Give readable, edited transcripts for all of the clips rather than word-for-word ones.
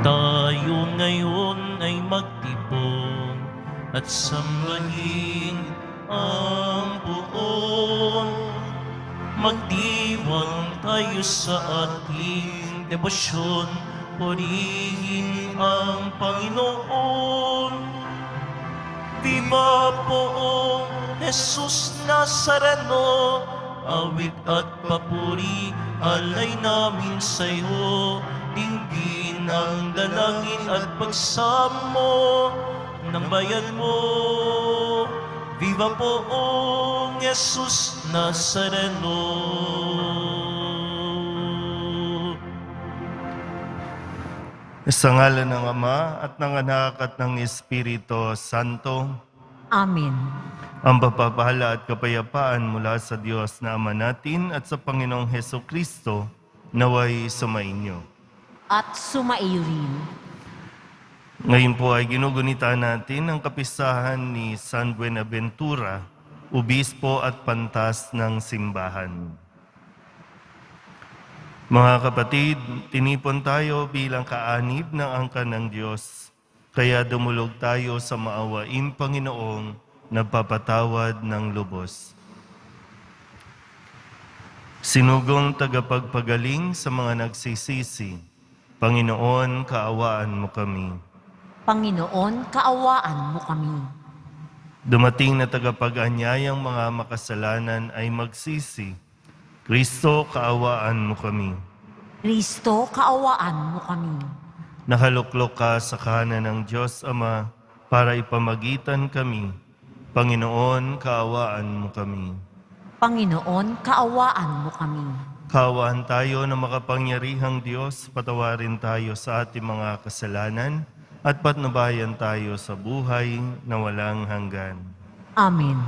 Tayo ngayon ay magtipon at sambahin ang buon. Magdiwang tayo sa ating debosyon, purihin ang Panginoon. Viva poong Jesus Nazareno, awit at papuri alay namin sa'yo. Dinggin ang dalangin at pagsamo ng bayan mo. Viva poong Jesus Nazareno. Sa ngalan ng Ama at ng Anak at ng Espiritu Santo. Amen. Ang pagpapala at kapayapaan mula sa Diyos na Ama natin at sa Panginoong Hesukristo naway sumainyo. At sumaiyo rin. Ngayon po ay ginugunita natin ang kapistahan ni San Buenaventura, Obispo at Pantas ng Simbahan. Mga kapatid, tinipon tayo bilang kaanib ng angkan ng Diyos, kaya dumulog tayo sa maawaing Panginoong nagpapatawad ng lubos. Sinugong tagapagpagaling sa mga nagsisisi, Panginoon, kaawaan mo kami. Panginoon, kaawaan mo kami. Dumating na tagapag-anyayang mga makasalanan ay magsisi. Kristo, kaawaan mo kami. Kristo, kaawaan mo kami. Nakaluklok ka sa kanan ng Diyos Ama para ipamagitan kami. Panginoon, kaawaan mo kami. Panginoon, kaawaan mo kami. Kaawaan tayo na makapangyarihang Diyos, patawarin tayo sa ating mga kasalanan at patnubayan tayo sa buhay na walang hanggan. Amen.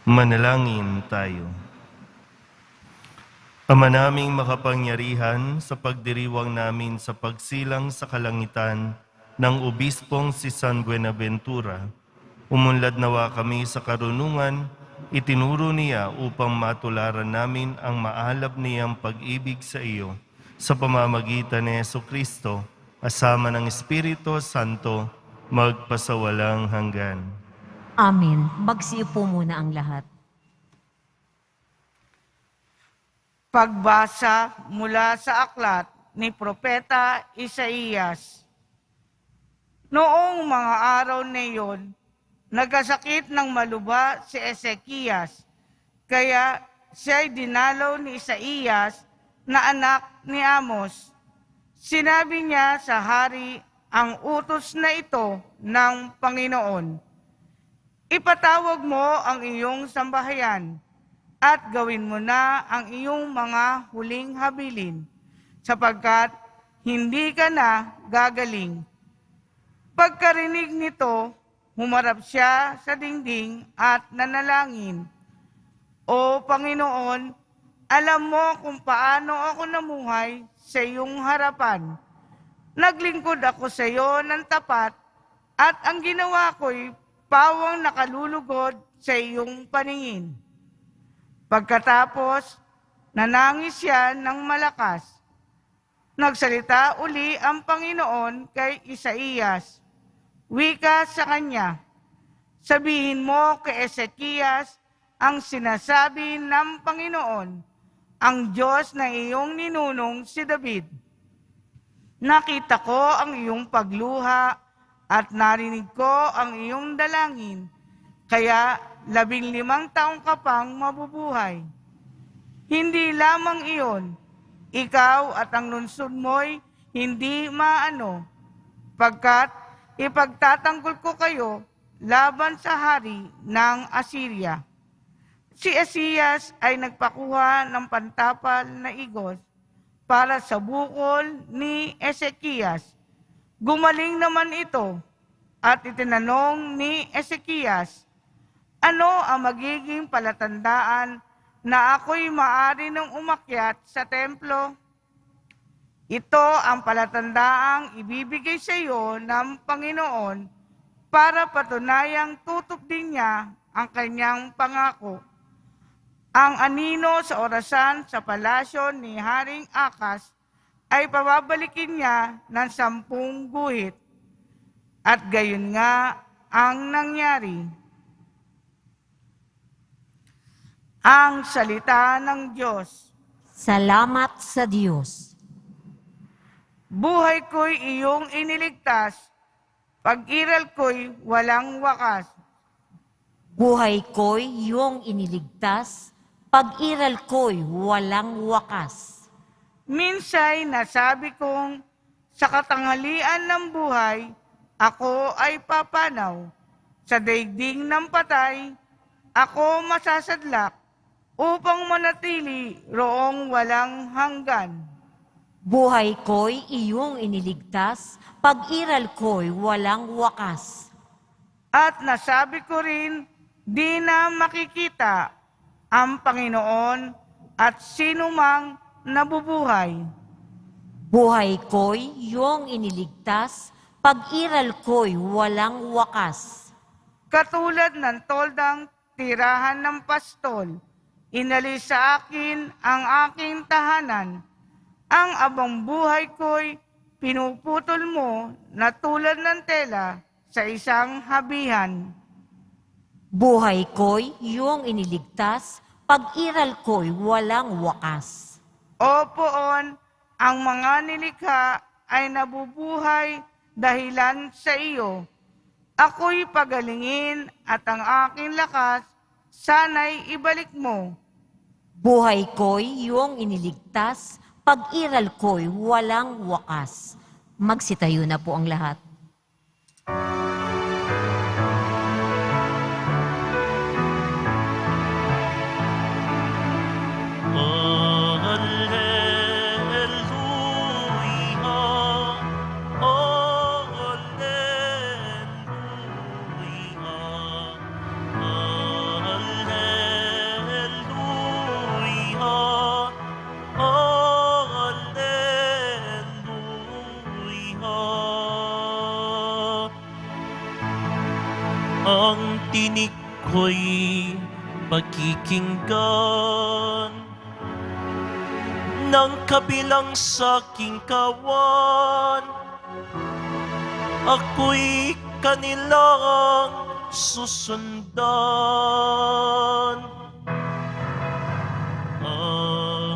Manalangin tayo. Ama naming makapangyarihan, sa pagdiriwang namin sa pagsilang sa kalangitan ng Obispong si San Buenaventura, umunlad nawa kami sa karunungan, itinuro niya upang matularan namin ang maalab niyang pag-ibig sa iyo sa pamamagitan ni Jesucristo, asama ng Espiritu Santo, magpasawalang hanggan. Amen. Magsiupo muna ang lahat. Pagbasa mula sa aklat ni Propeta Isaías. Noong mga araw na iyon, nagkasakit ng maluba si Ezekias, kaya siya'y dinalaw ni Isaías na anak ni Amos. Sinabi niya sa hari ang utos na ito ng Panginoon. Ipatawag mo ang iyong sambahayan at gawin mo na ang iyong mga huling habilin, sapagkat hindi ka na gagaling. Pagkarinig nito, humarap siya sa dingding at nanalangin. O Panginoon, alam mo kung paano ako namuhay sa iyong harapan. Naglingkod ako sa iyo ng tapat at ang ginawa ko'y pawang nakalulugod sa iyong paningin. Pagkatapos, nanangis siya ng malakas. Nagsalita uli ang Panginoon kay Isaías. Wika sa kanya, sabihin mo kay Ezekias ang sinasabi ng Panginoon, ang Diyos na iyong ninunong si David. Nakita ko ang iyong pagluha at narinig ko ang iyong dalangin, kaya 15 taong ka pang mabubuhay. Hindi lamang iyon, ikaw at ang lungsod mo'y hindi maano, pagkat ipagtatanggol ko kayo laban sa hari ng Assyria. Si Esaias ay nagpakuha ng pantapal na igos para sa bukol ni Ezekias. Gumaling naman ito at itinanong ni Ezekias, ano ang magiging palatandaan na ako'y maaari nang umakyat sa templo? Ito ang palatandaang ibibigay sa iyo ng Panginoon para patunayang tutup din niya ang kanyang pangako. Ang anino sa orasan sa palasyo ni Haring Akas ay pababalikin niya ng 10 guhit. At gayon nga ang nangyari. Ang salita ng Diyos. Salamat sa Diyos. Buhay ko'y iyong iniligtas, pag-iral ko'y walang wakas. Buhay ko'y iyong iniligtas, pag-iral ko'y walang wakas. Minsay nasabi kong, sa katanghalian ng buhay, ako ay papanaw. Sa daigdig ng patay, ako masasadlak, upang manatili roong walang hanggan. Buhay ko'y iyong iniligtas, pag-iral ko'y walang wakas. At nasabi ko rin, di na makikita ang Panginoon at sinumang nabubuhay. Buhay ko'y iyong iniligtas, pag-iral ko'y walang wakas. Katulad ng toldang tirahan ng pastol, inalis sa akin ang aking tahanan. Ang abang buhay ko'y pinuputol mo na tulad ng tela sa isang habihan. Buhay ko'y iyong iniligtas, pag-iral ko'y walang wakas. O poon, ang mga nilikha ay nabubuhay dahilan sa iyo. Ako'y pagalingin at ang aking lakas sana'y ibalik mo. Buhay ko'y iyong iniligtas, pag-iral ko'y walang wakas. Magsitayo na po ang lahat. Ang tinig ko'y pakikinggan ng kabilang saking kawan. Ako'y kanilang susundan. Alleluia,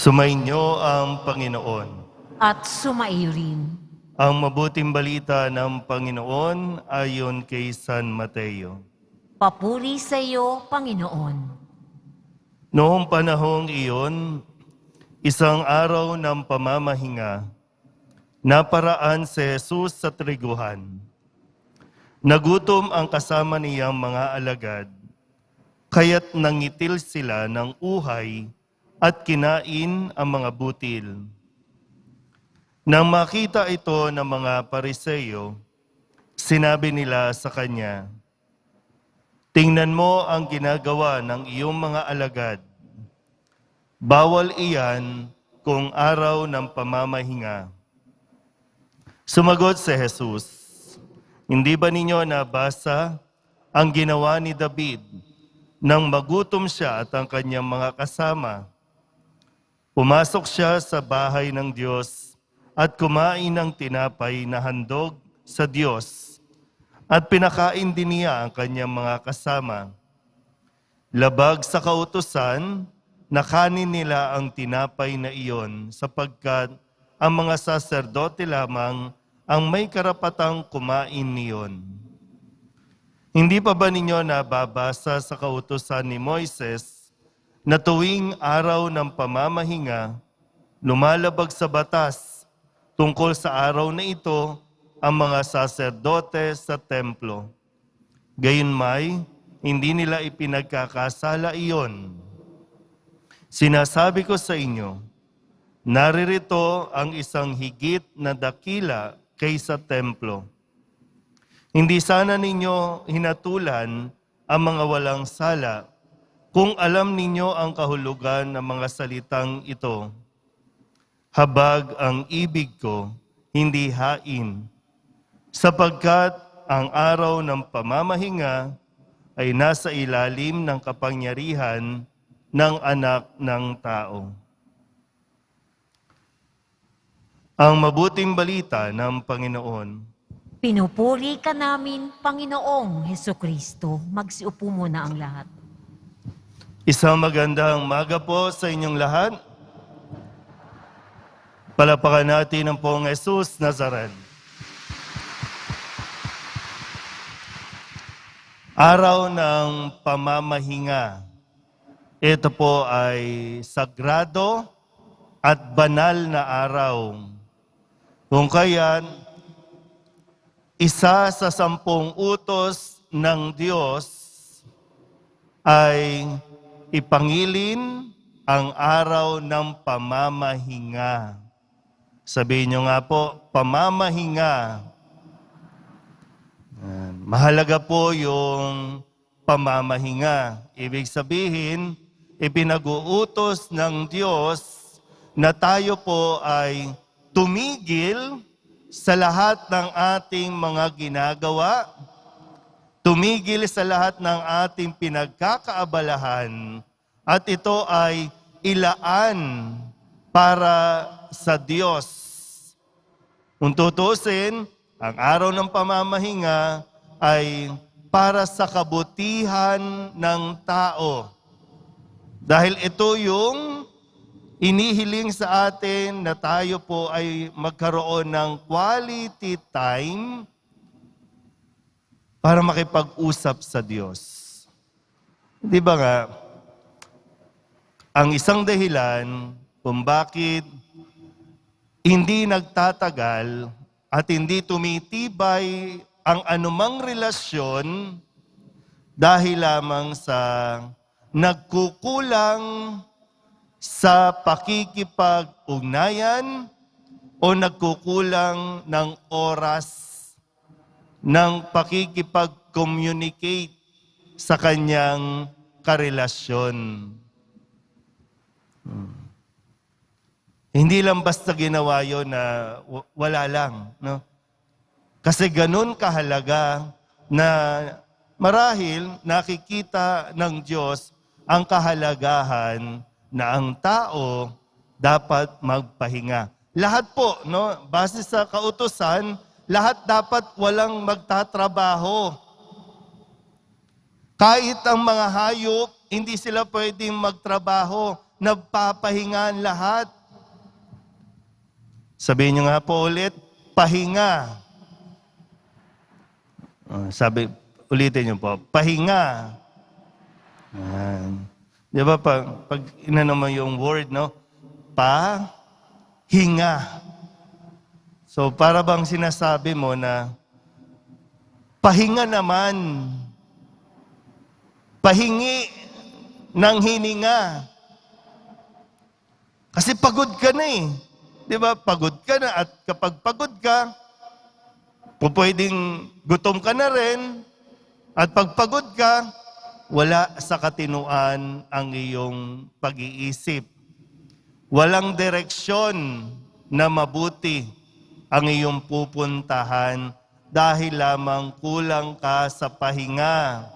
Sumainyo ang Panginoon. At sumaiyo rin. Ang mabuting balita ng Panginoon ayon kay San Mateo. Papuri sa iyo, Panginoon. Noong panahong iyon, isang araw ng pamamahinga, naparaan si Jesus sa triguhan. Nagutom ang kasama niyang mga alagad, kaya't nangitil sila ng uhay at kinain ang mga butil. Nang makita ito ng mga Pariseo, sinabi nila sa kanya, "Tingnan mo ang ginagawa ng iyong mga alagad. Bawal iyan kung araw ng pamamahinga." Sumagot si Jesus, "Hindi ba ninyo nabasa ang ginawa ni David nang magutom siya at ang kanyang mga kasama? Pumasok siya sa bahay ng Diyos at kumain ng tinapay na handog sa Diyos at pinakain din niya ang kanyang mga kasama. Labag sa kautusan, nakanin nila ang tinapay na iyon sapagkat ang mga saserdote lamang ang may karapatang kumain niyon. Hindi pa ba ninyo nababasa sa kautusan ni Moises na tuwing araw ng pamamahinga, lumalabag sa batas tungkol sa araw na ito ang mga saserdote sa templo? Gayunmay, hindi nila ipinagkakasala iyon. Sinasabi ko sa inyo, naririto ang isang higit na dakila kaysa templo. Hindi sana ninyo hinatulan ang mga walang sala kung alam ninyo ang kahulugan ng mga salitang ito. Habag ang ibig ko, hindi hain, sapagkat ang araw ng pamamahinga ay nasa ilalim ng kapangyarihan ng anak ng tao. Ang mabuting balita ng Panginoon. Pinupuri ka namin, Panginoong Hesukristo. Magsiupo muna ang lahat. Isang magandang umaga po sa inyong lahat. Palapakan natin ang Poong Jesus Nazaret. Araw ng pamamahinga. Ito po ay sagrado at banal na araw. Kung kaya't isa sa 10 utos ng Diyos ay ipangilin ang araw ng pamamahinga. Sabihin nyo nga po, pamamahinga. Mahalaga po yung pamamahinga. Ibig sabihin, ipinag-uutos ng Diyos na tayo po ay tumigil sa lahat ng ating mga ginagawa, tumigil sa lahat ng ating pinagkakaabalahan, at ito ay ilaan para sa Diyos. Kung tutusin, ang araw ng pamamahinga ay para sa kabutihan ng tao. Dahil ito yung inihiling sa atin na tayo po ay magkaroon ng quality time para makipag-usap sa Diyos. Di ba nga, ang isang dahilan kung bakit hindi nagtatagal at hindi tumitibay ang anumang relasyon dahil lamang sa nagkukulang sa pakikipag-ugnayan o nagkukulang ng oras ng pakikipag-communicate sa kanyang karelasyon. Hindi lang basta ginawa yun na wala lang. No? Kasi ganun kahalaga na marahil nakikita ng Diyos ang kahalagahan na ang tao dapat magpahinga. Lahat po, no, base sa kautusan, lahat dapat walang magtatrabaho. Kahit ang mga hayop, hindi sila pwedeng magtrabaho, nagpapahingaan lahat. Sabihin nyo nga po ulit, pahinga. Ulitin nyo po, pahinga. Di ba pag inano mo yung word, no? Pahinga. So para bang sinasabi mo na pahinga naman. Pahingi ng hininga. Kasi pagod ka na eh. Di ba? Pagod ka na at kapag pagod ka, pwedeng gutom ka na rin at pag pagod ka, wala sa katinuan ang iyong pag-iisip. Walang direksyon na mabuti ang iyong pupuntahan dahil lamang kulang ka sa pahinga.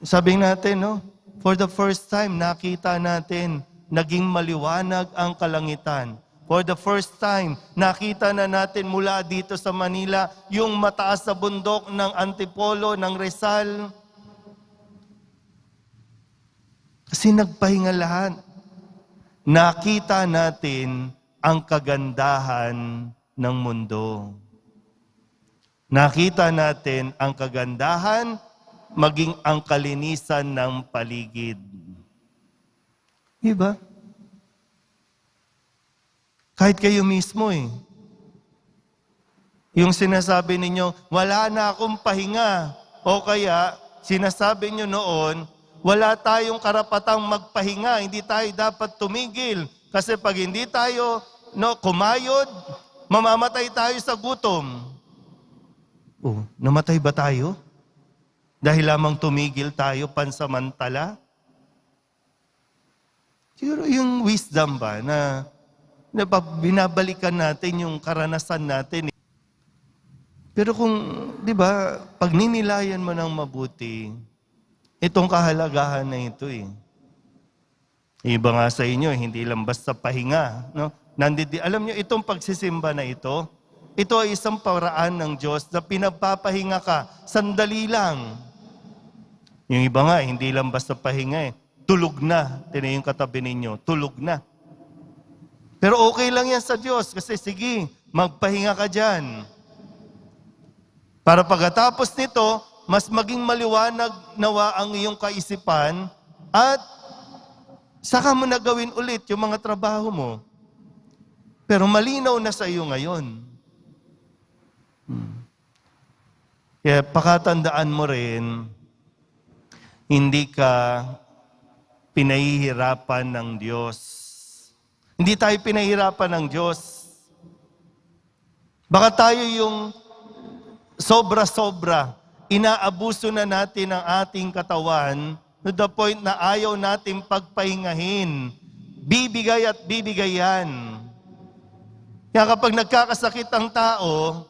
Sabi natin, no? For the first time, nakita natin, naging maliwanag ang kalangitan. For the first time, nakita na natin mula dito sa Manila yung mataas na bundok ng Antipolo, ng Rizal. Kasi nagpahinga lahat. Nakita natin ang kagandahan ng mundo. Nakita natin ang kagandahan, maging ang kalinisan ng paligid. Diba? Kahit kayo mismo eh. Yung sinasabi ninyo, wala na akong pahinga. O kaya, sinasabi nyo noon, wala tayong karapatang magpahinga. Hindi tayo dapat tumigil. Kasi pag hindi tayo kumayod, mamamatay tayo sa gutom. Oh, namatay ba tayo? Dahil lamang tumigil tayo pansamantala? Siguro yung wisdom ba na binabalikan natin yung karanasan natin. Pero kung, di ba, pag ninilayan mo ng mabuti, itong kahalagahan na ito eh. Iba nga sa inyo, hindi lang basta pahinga. No? Alam nyo, itong pagsisimba na ito ay isang paraan ng Diyos na pinagpapahinga ka, sandali lang. Yung iba nga, hindi lang basta pahinga eh. Tulog na. Tinan yung katabi ninyo, tulog na. Pero okay lang yan sa Diyos kasi sige, magpahinga ka dyan. Para pagkatapos nito, mas maging maliwanag nawa ang iyong kaisipan at saka mo na gawin ulit yung mga trabaho mo. Pero malinaw na sa iyo ngayon. Kaya pakatandaan mo rin, hindi ka pinahihirapan ng Diyos. Hindi tayo pinahihirapan ng Diyos. Baka tayo yung sobra-sobra, inaabuso na natin ang ating katawan to the point na ayaw nating pagpahingahin. Bibigay at bibigay yan. Kaya kapag nagkakasakit ang tao,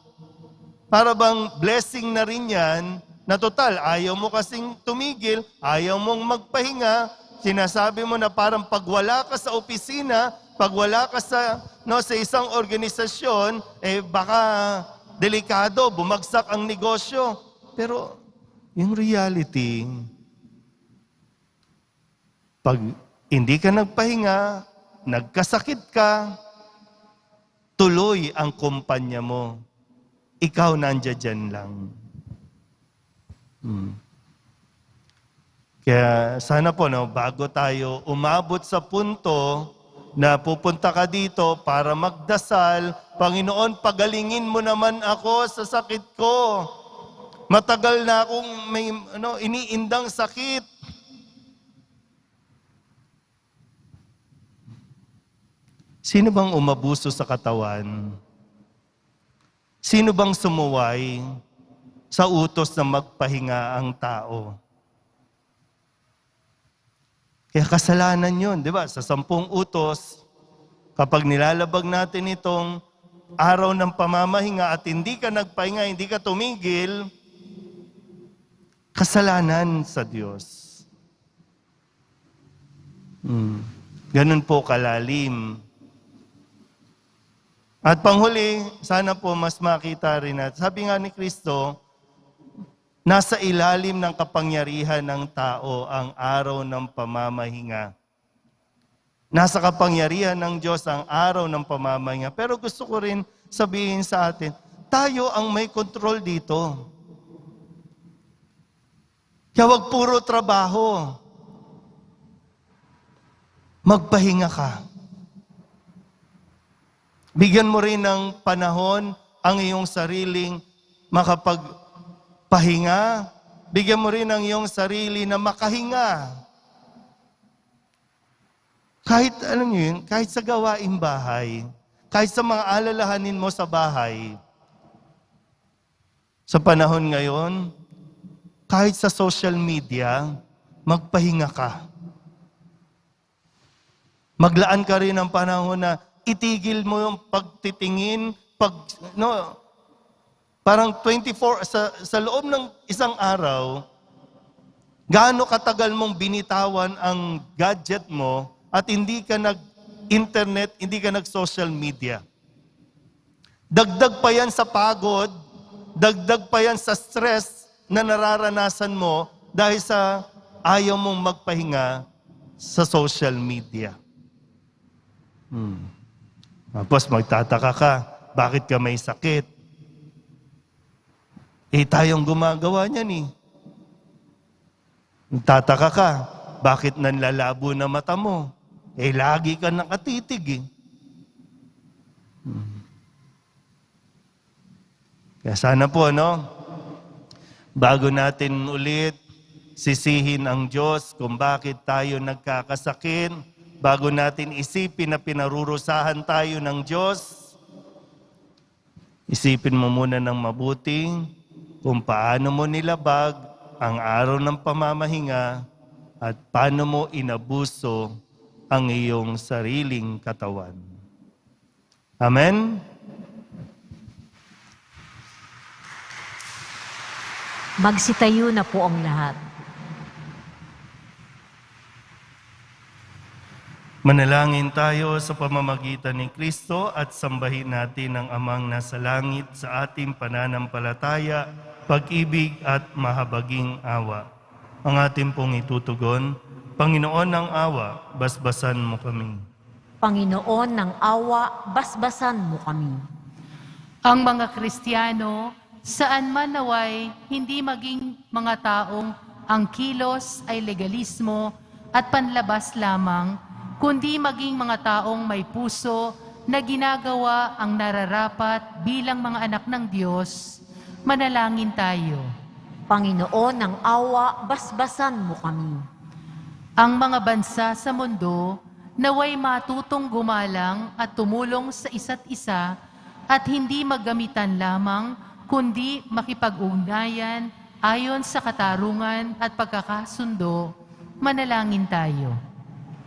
para bang blessing na rin yan, na total, ayaw mo kasing tumigil, ayaw mong magpahinga, sinasabi mo na parang pag wala ka sa opisina, pag wala ka sa isang organisasyon, baka delikado, bumagsak ang negosyo. Pero yung reality, pag hindi ka nagpahinga, nagkasakit ka, tuloy ang kumpanya mo. Ikaw nandiyan lang. Kaya sana po, bago tayo umabot sa punto na pupunta ka dito para magdasal, Panginoon, pagalingin mo naman ako sa sakit ko. Matagal na akong may iniindang sakit. Sino bang umabuso sa katawan? Sino bang sumuway sa utos na magpahinga ang tao? Kaya kasalanan yun, di ba? Sa 10 utos, kapag nilalabag natin itong araw ng pamamahinga at hindi ka nagpahinga, hindi ka tumigil, kasalanan sa Diyos. Ganun po kalalim. At panghuli, sana po mas makita rin natin. Sabi nga ni Kristo, nasa ilalim ng kapangyarihan ng tao ang araw ng pamamahinga. Nasa kapangyarihan ng Diyos ang araw ng pamamahinga. Pero gusto ko rin sabihin sa atin, tayo ang may control dito. Kaya wag puro trabaho. Magpahinga ka. Bigyan mo rin ng panahon ang iyong sariling makapagpahinga. Bigyan mo rin ang iyong sarili na makahinga. Kahit, alam niyo yun, kahit sa gawaing bahay, kahit sa mga alalahanin mo sa bahay, sa panahon ngayon, kahit sa social media, magpahinga ka. Maglaan ka rin ng panahon na itigil mo yung pagtitingin, parang 24, sa loob ng isang araw, gaano katagal mong binitawan ang gadget mo at hindi ka nag-internet, hindi ka nag-social media. Dagdag pa yan sa pagod, dagdag pa yan sa stress na nararanasan mo dahil sa ayaw mong magpahinga sa social media. Tapos magtataka ka, bakit ka may sakit? Tayong gumagawa niyan eh. Magtataka ka, bakit nanlalabo na mata mo? Lagi ka nakatitig eh. Kaya sana po, bago natin ulit sisihin ang Diyos kung bakit tayo nagkakasakit, bago natin isipin na pinarurusahan tayo ng Diyos, isipin mo muna ng mabuti kung paano mo nilabag ang araw ng pamamahinga at paano mo inabuso ang iyong sariling katawan. Amen? Magsitayo na po ang lahat. Manalangin tayo sa pamamagitan ni Kristo at sambahin natin ang Amang nasa langit sa ating pananampalataya, pag-ibig at mahabaging awa. Ang ating pong itutugon, Panginoon ng awa, basbasan mo kami. Panginoon ng awa, basbasan mo kami. Ang mga Kristiyano, saan man naway hindi maging mga taong ang kilos ay legalismo at panlabas lamang, kundi maging mga taong may puso na ginagawa ang nararapat bilang mga anak ng Diyos. Manalangin tayo. Panginoon ng awa, basbasan mo kami. Ang mga bansa sa mundo naway matutong gumalang at tumulong sa isa't isa at hindi maggamitan lamang kundi makipag-ugnayan ayon sa katarungan at pagkakasundo. Manalangin tayo.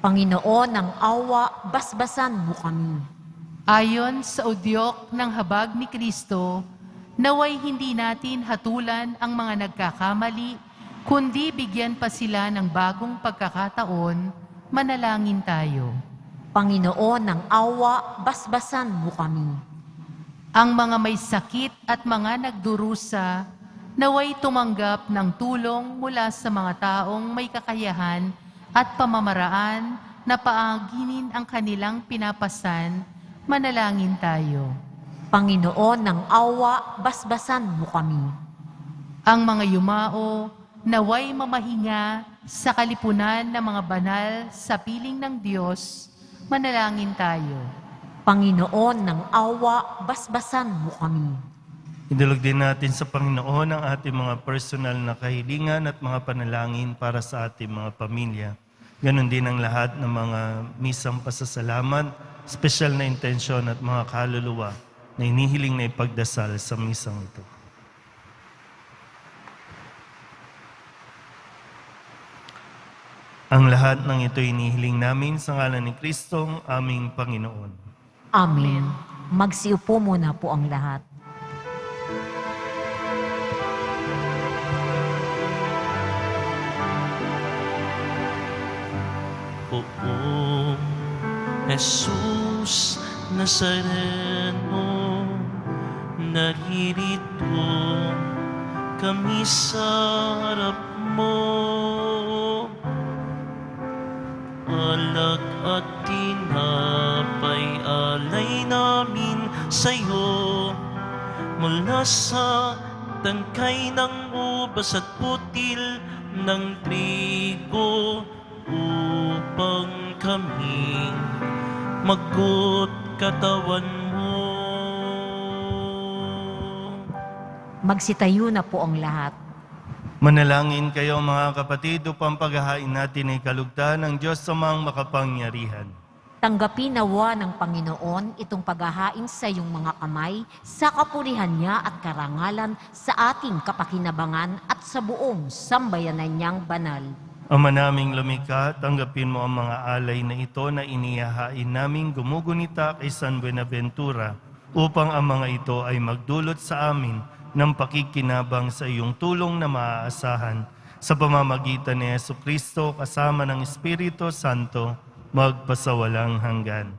Panginoon ng awa, basbasan mo kami. Ayon sa udyok ng habag ni Kristo, naway hindi natin hatulan ang mga nagkakamali, kundi bigyan pa sila ng bagong pagkakataon. Manalangin tayo. Panginoon ng awa, basbasan mo kami. Ang mga may sakit at mga nagdurusa, naway tumanggap ng tulong mula sa mga taong may kakayahan at pamamaraan na paaginin ang kanilang pinapasan. Manalangin tayo. Panginoon ng awa, basbasan mo kami. Ang mga yumao, naway mamahinga sa kalipunan ng mga banal sa piling ng Diyos. Manalangin tayo. Panginoon ng awa, basbasan mo kami. Idulog din natin sa Panginoon ang ating mga personal na kahilingan at mga panalangin para sa ating mga pamilya. Ganon din ang lahat ng mga misang pasasalamat, special na intensyon at mga kaluluwa na inihiling na ipagdasal sa misang ito. Ang lahat ng ito inihiling namin sa ngalan ni Kristong aming Panginoon. Amen. Magsiupo muna po ang lahat. Oo, Jesus Nazareno, naririto kami sa harap mo. Alak at tinapay alay namin sa'yo, mula sa tangkay ng ubas at putil ng trigo, upang kami magkut katawan mo. Magsitayo na po ang lahat. Manalangin kayo mga kapatid upang paghahain natin ay kalugdan ng Diyos sa mga makapangyarihan. Tanggapin nawa ng Panginoon itong paghahain sa iyong mga kamay sa kapurihan niya at karangalan sa ating kapakinabangan at sa buong sambayanan niyang banal. Ama naming lumikha, tanggapin mo ang mga alay na ito na inihahain naming gumugunita kay San Buenaventura upang ang mga ito ay magdulot sa amin ng pakikinabang sa iyong tulong na maaasahan sa pamamagitan ni Jesucristo kasama ng Espiritu Santo magpasawalang hanggan.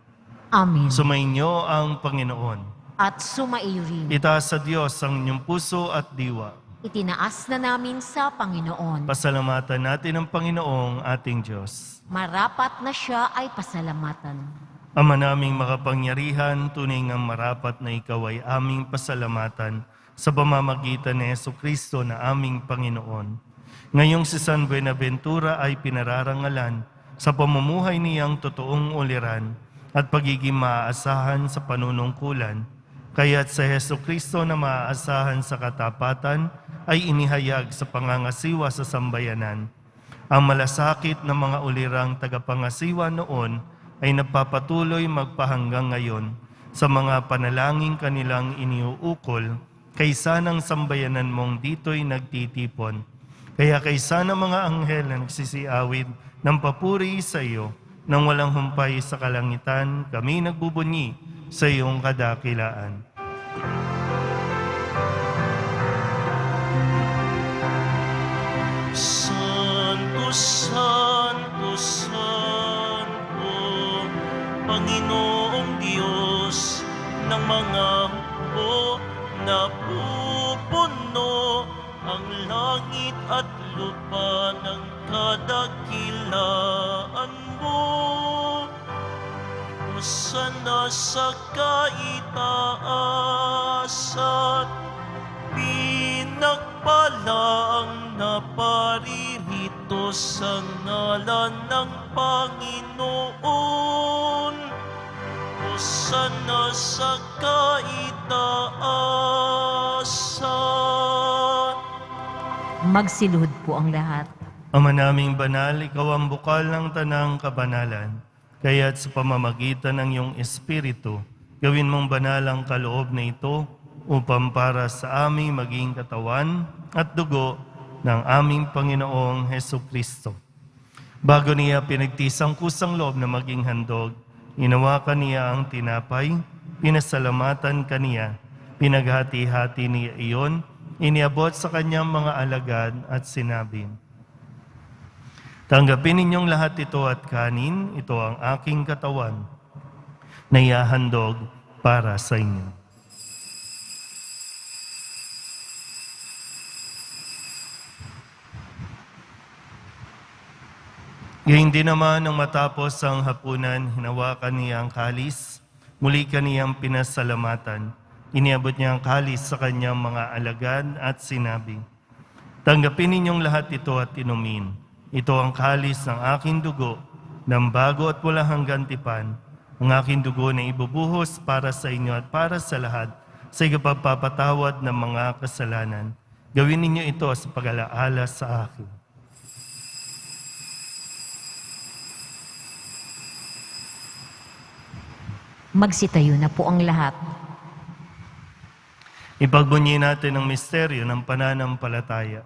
Amen. Sumainyo ang Panginoon. At sumaiyo rin. Itaas sa Diyos ang inyong puso at diwa. Itinaas na namin sa Panginoon. Pasalamatan natin ang Panginoong ating Diyos. Marapat na siya ay pasalamatan. Ama naming makapangyarihan, tunay ngang marapat na ikaw ay aming pasalamatan sa pamamagitan ni Jesucristo na aming Panginoon. Ngayong si San Buenaventura ay pinararangalan sa pamumuhay niyang totoong uliran at pagiging maaasahan sa panunungkulan, kaya't sa Jesucristo na maaasahan sa katapatan ay inihayag sa pangangasiwa sa sambayanan. Ang malasakit ng mga ulirang tagapangasiwa noon ay nagpapatuloy magpahanggang ngayon sa mga panalangin kanilang iniuukol, kaysa ng sambayanan mong dito'y nagtitipon. Kaya kaysa ng mga anghel na nagsisiawid ng papuri sa iyo, nang walang humpay sa kalangitan, kami nagbubunyi sa iyong kadakilaan. Santo, Santo, Santo, Panginoong Diyos ng mga hukbo, napupuno ang langit at lupa ng kadakilaan mo. Hosana sa kaitaasan, pinagpala ang naparirito sa ngalan ng Panginoon. Hosana sa kaitaasan. Magsiluhod po ang lahat. Ama naming banal, ikaw ang bukal ng tanang kabanalan. Kaya't sa pamamagitan ng iyong Espiritu, gawin mong banal ang kaloob na ito upang para sa aming maging katawan at dugo ng aming Panginoong Hesukristo. Bago niya pinagtisang kusang loob na maging handog, inawakan niya ang tinapay, pinasalamatan kaniya, pinaghati-hati niya iyon, iniabot sa kanyang mga alagad at sinabi, "Tanggapin ninyong lahat ito at kanin, ito ang aking katawan na ihahandog para sa inyo." Gayun din naman nang matapos ang hapunan, hinawakan niya ang kalis, muli kaniyang pinasalamatan. Iniabot niya ang kalis sa kanyang mga alagad at sinabi, "Tanggapin ninyong lahat ito at inumin. Ito ang kalis ng aking dugo, ng bago at walang hanggang tipan, ang aking dugo na ibubuhos para sa inyo at para sa lahat, sa ikapagpapatawad ng mga kasalanan. Gawin ninyo ito sa pag-alaala sa akin." Magsitayo na po ang lahat. Ipagbunyi natin ang misteryo ng pananampalataya.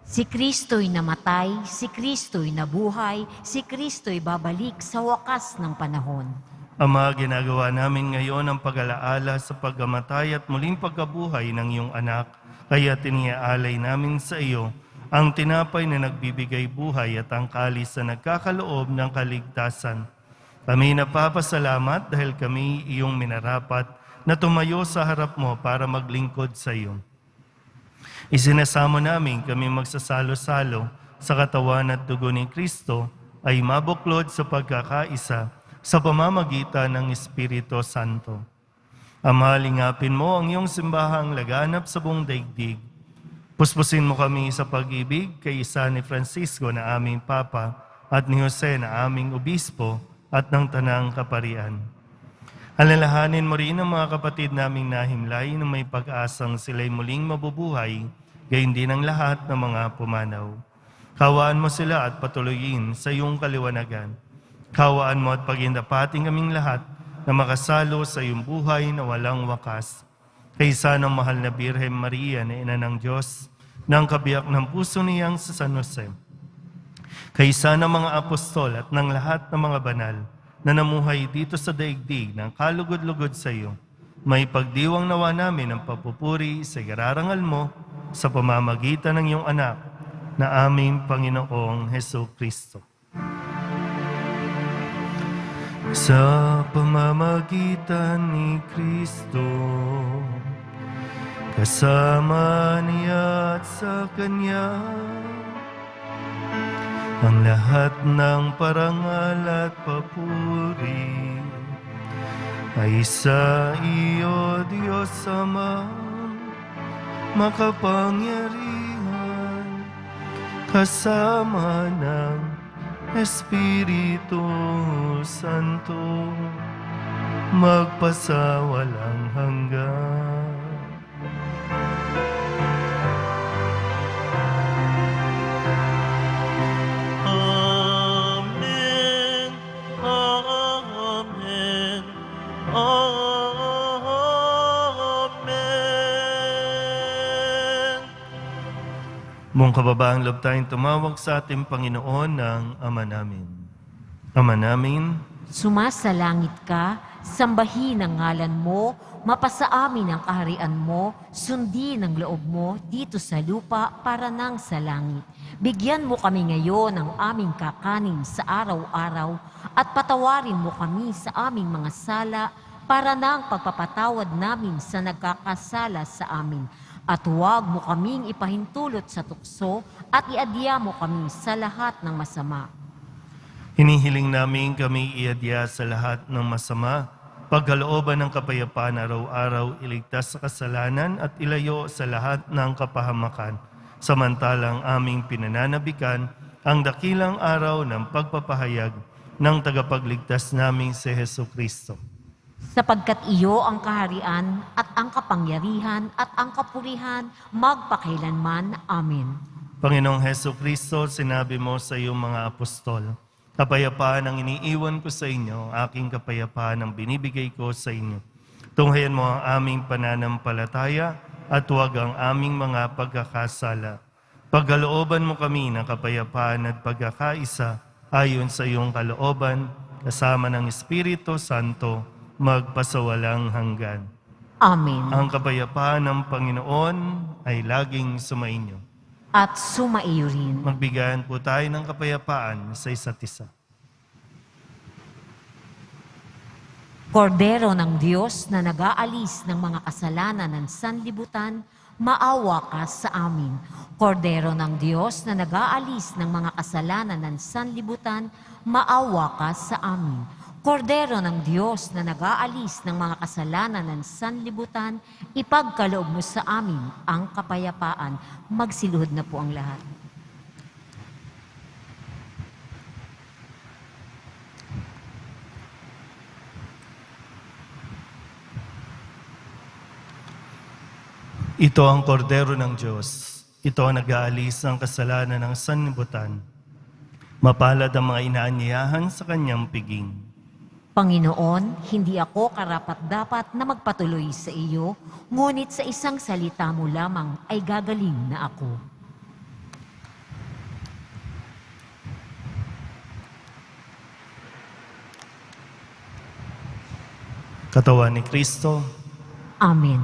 Si Kristo'y namatay, si Kristo'y nabuhay, si Kristo'y babalik sa wakas ng panahon. Ama, ginagawa namin ngayon ang pag-alaala sa pagkamatay at muling pagkabuhay ng iyong anak, kaya tiniaalay namin sa iyo ang tinapay na nagbibigay buhay at ang kalis na nagkakaloob ng kaligtasan. Kami napapasalamat dahil kami iyong minarapat na tumayo sa harap mo para maglingkod sa iyo. Isinasamo namin kami magsasalo-salo sa katawan at dugo ni Kristo ay mabuklod sa pagkakaisa sa pamamagitan ng Espiritu Santo. Ama, lingapin mo ang iyong simbahang laganap sa buong daigdig. Puspusin mo kami sa pag-ibig kay isa ni Francisco na aming Papa at ni Jose na aming Obispo at ng Tanang Kaparian. Alalahanin mo rin ang mga kapatid naming nahimlay na may pag-asang sila'y muling mabubuhay, gayon din ang lahat ng mga pumanaw. Kawaan mo sila at patuloyin sa iyong kaliwanagan. Kawaan mo at pagindapating kaming lahat na makasalo sa iyong buhay na walang wakas. Kaysa ng mahal na Birhen Maria na Ina ng Diyos, ng kabiyak ng puso niyang sa San Jose. Kaysa ng mga apostol at ng lahat ng mga banal na namuhay dito sa daigdig ng kalugod-lugod sa iyo, may pagdiwang nawa namin ang papupuri sa gararangal mo sa pamamagitan ng iyong anak na aming Panginoong Hesukristo. Sa pamamagitan ni Kristo, kasama niya at sa Kanya, ang lahat ng parangal at papuri ay sa iyo, Diyos Ama, makapangyarihan, kasama ng Espiritu Santo, magpasawalang hanggan. Buong kababaang loob tayong tumawag sa ating Panginoon ng Ama namin. Ama namin, Sumasalangit ka, sambahin ang ngalan mo, mapasa amin ang kaharian mo, sundin ang loob mo dito sa lupa para nang sa langit. Bigyan mo kami ngayon ng aming kakanin sa araw-araw at patawarin mo kami sa aming mga sala para nang pagpapatawad namin sa nagkakasala sa amin. At huwag mo kaming ipahintulot sa tukso at iadya mo kami sa lahat ng masama. hinihiling namin kami iadya sa lahat ng masama, pagkalooban ng kapayapaan araw-araw, iligtas sa kasalanan at ilayo sa lahat ng kapahamakan. Samantalang aming pinananabikan ang dakilang araw ng pagpapahayag ng tagapagligtas naming si Hesu Kristo. Sapagkat iyo ang kaharian at ang kapangyarihan at ang kapurihan magpakailanman. Amen. Panginoong Hesu Kristo, sinabi mo sa iyong mga apostol, kapayapaan ang iniiwan ko sa inyo, aking kapayapaan ang binibigay ko sa inyo. Tunghayan mo ang aming pananampalataya at huwag ang aming mga pagkakasala. Pagkalooban mo kami ng kapayapaan at pagkakaisa ayon sa iyong kalooban, kasama ng Espiritu Santo, magpasawalang hanggan. Amen. Ang kapayapaan ng Panginoon ay laging sumainyo. At sumaiyo rin. Magbigayan po tayo ng kapayapaan sa isa't isa. Kordero ng Diyos na nag-aalis ng mga kasalanan ng sanlibutan, maawa ka sa amin. Kordero ng Diyos na nag-aalis ng mga kasalanan ng sanlibutan, maawa ka sa amin. Kordero ng Diyos na nag-aalis ng mga kasalanan ng sanlibutan, ipagkaloob mo sa amin ang kapayapaan. Magsiluhod na po ang lahat. Ito ang kordero ng Diyos. Ito ang nag-aalis ng kasalanan ng sanlibutan. Mapalad ang mga inaanyayahan sa kanyang piging. Panginoon, hindi ako karapat-dapat na magpatuloy sa iyo, ngunit sa isang salita mo lamang ay gagaling na ako. Katawan ni Kristo, Amen.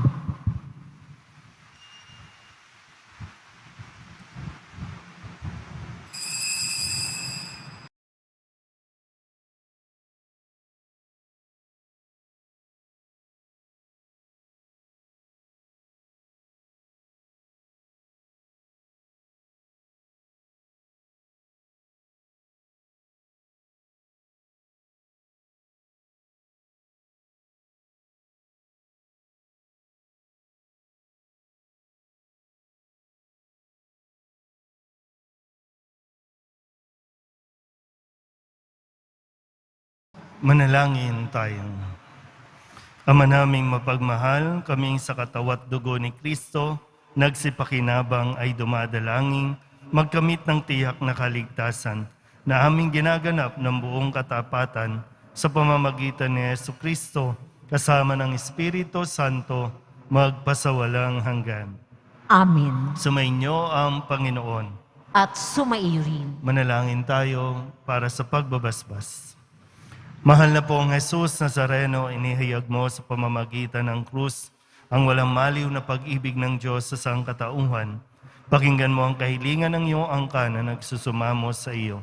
manalangin tayo. Ama naming mapagmahal, kaming sa katawat dugo ni Kristo, nagsipakinabang ay dumadalangin, magkamit ng tiyak na kaligtasan na aming ginaganap ng buong katapatan sa pamamagitan ni Yesu Kristo, kasama ng Espiritu Santo, magpasawalang hanggan. Amen. Sumainyo ang Panginoon. At sumaiyo rin. Manalangin tayo para sa pagbabasbas. Mahal na pong Jesus Nazareno, inihayag mo sa pamamagitan ng krus ang walang maliw na pag-ibig ng Diyos sa sangkatauhan. Pakinggan mo ang kahilingan ng iyong angka na nagsusumamo sa iyo.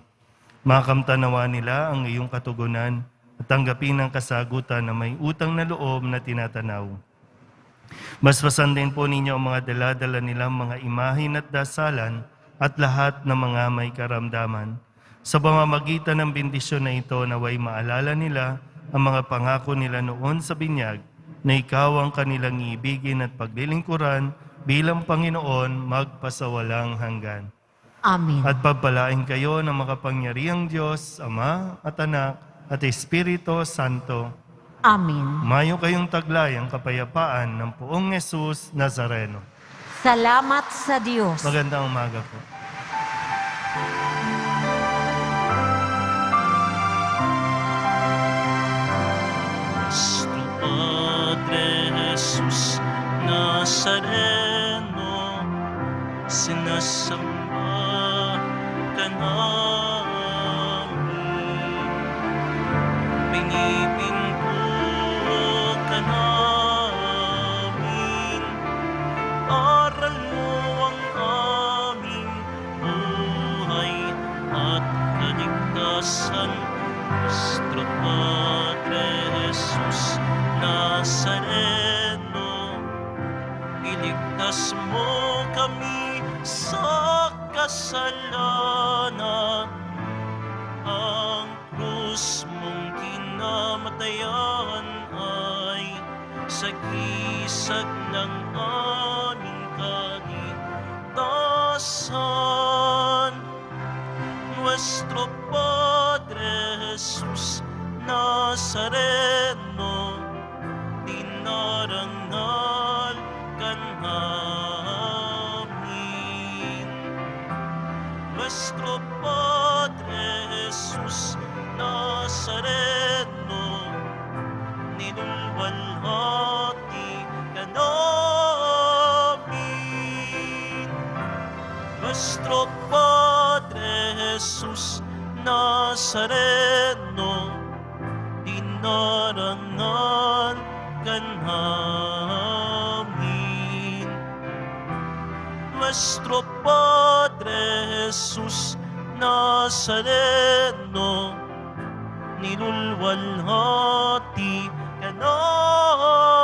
Makamtanawa nila ang iyong katugunan at tanggapin ang kasagutan na may utang na loob na tinatanaw. Basbasan din po ninyo ang mga dala-dala nilang mga imahin at dasalan at lahat ng mga may karamdaman. Sa pamamagitan ng bendisyon na ito, naway maalala nila ang mga pangako nila noon sa binyag na ikaw ang kanilang iibigin at paglilingkuran bilang Panginoon magpasawalang hanggan. Amen. At pagpalain kayo ng makapangyarihang Diyos, Ama at Anak at Espiritu Santo. Amen. Mayo kayong taglay ang kapayapaan ng Poong Jesus Nazareno. Salamat sa Diyos. Magandang umaga po. Nuestro Padre Jesús Nazareno, sinasamba Sinasamba ka namin, pinipinto ka namin. Aral mo ang aming buhay at kaligtasan, Nuestro Padre Jesus Nazareno. Iligtas mo kami sa kasalanan, ang krus mong kinamatayan ay sagisag ng aming kaligtasan. Nuestro Padre Jesus Nazareno, dinarangal ka namin. Nuestro Padre Jesus Nazareno, nilulwalhati ka namin. Nuestro Padre Jesus Nazareno, dinarangal ka namin. Nuestro Padre Jesus Nazareno, nilulwalhati ka namin.